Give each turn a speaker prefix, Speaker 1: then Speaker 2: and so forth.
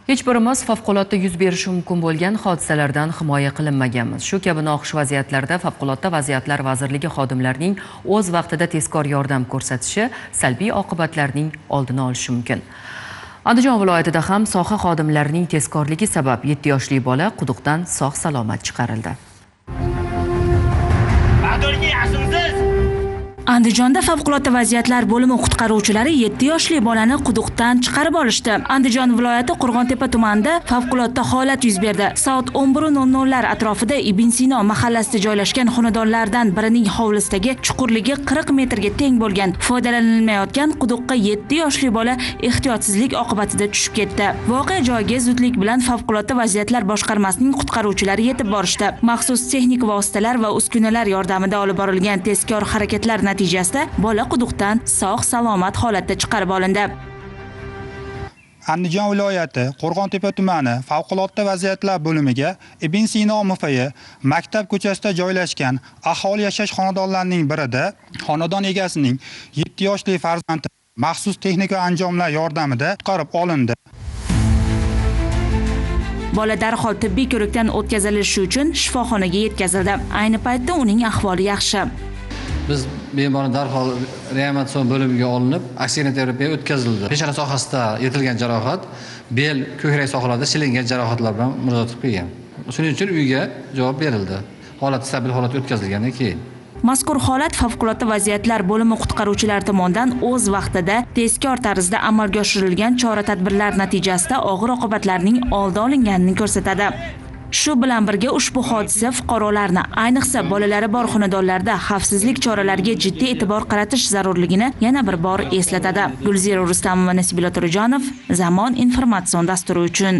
Speaker 1: Hech birimiz favqulodda yuz berishi mumkin bo'lgan hodisalardan himoya qilinmaganmiz. Shu kabi noxush vaziyatlarda Favqulodda vaziyatlar vazirligi xodimlarining o'z vaqtida tezkor yordam ko'rsatishi salbiy oqibatlarning oldini olishi mumkin. Andijon viloyatida ham soha xodimlarining tezkorligi sabab 7 yoshli bola quduqdan sog'-salomat chiqarildi.
Speaker 2: Andijonda favqulodda vaziyatlar bo'limi qutqaruvchilari 7 yoshli bolani quduqdan chiqarib olishdi. Andijon viloyati Qo'rg'ontepa tumanida favqulodda holat yuz berdi. Soat 11:00 atrofida Ibn Sino mahallasida joylashgan xonadonlardan birining hovlisidagi chuqurligi 40 metrga teng bo'lgan foydalanilmayotgan quduqqa 7 yoshli bola ehtiyotsizlik oqibatida tushib ketdi. Voqea joyiga zudlik bilan favqulodda vaziyatlar boshqarmasining qutqaruvchilari yetib borishdi. Maxsus texnik vositalar va uskunalar yordamida olib borilgan tezkor harakatlar natijasida bola quduqdan sog'-salomat holatda chiqarib olindi.
Speaker 3: Andijon viloyati Qo'rg'ontepa tumani favqulodda vaziyatlar bo'limiga Ibn Sino MFY maktab ko'chasida joylashgan aholi yashash xonadonlarining birida xonadon egasining 7 yoshli farzandi maxsus texnika anjomlar yordamida qutqarib olindi.
Speaker 2: Bola darhol tibbiy ko'rikdan o'tkazilishi uchun shifoxonaga yetkazildi. Ayni paytda uning ahvoli yaxshi.
Speaker 4: Biz bemorni darhol reanimatsion bo'limiga olinib, aksiyona terapiyaga o'tkazildi. Peshona sohasida yetilgan jarohat, bel, ko'krak sohalarida shilingan jarohatlar bilan murojaat qilib kelgan. Shuning uchun uyga javob berildi. Holat stabil holatga o'tkazilgandan keyin.
Speaker 2: Mazkur holat favqulodda vaziyatlar bo'limi qutqaruvchilari tomonidan o'z vaqtida tezkor tarzda amalga oshirilgan chora-tadbirlar natijasida og'ir oqibatlarning oldi olinganini ko'rsatadi. Shu bilan birga ushbu hodisa fuqarolarni, ayniqsa bolalari bor xonadonlarda xavfsizlik choralariga jiddiy e'tibor qaratish zarurligini yana bir bor eslatadi. Gulzira Rustamova, Nasiba To'rajonov, Zamon informatsion dasturi uchun.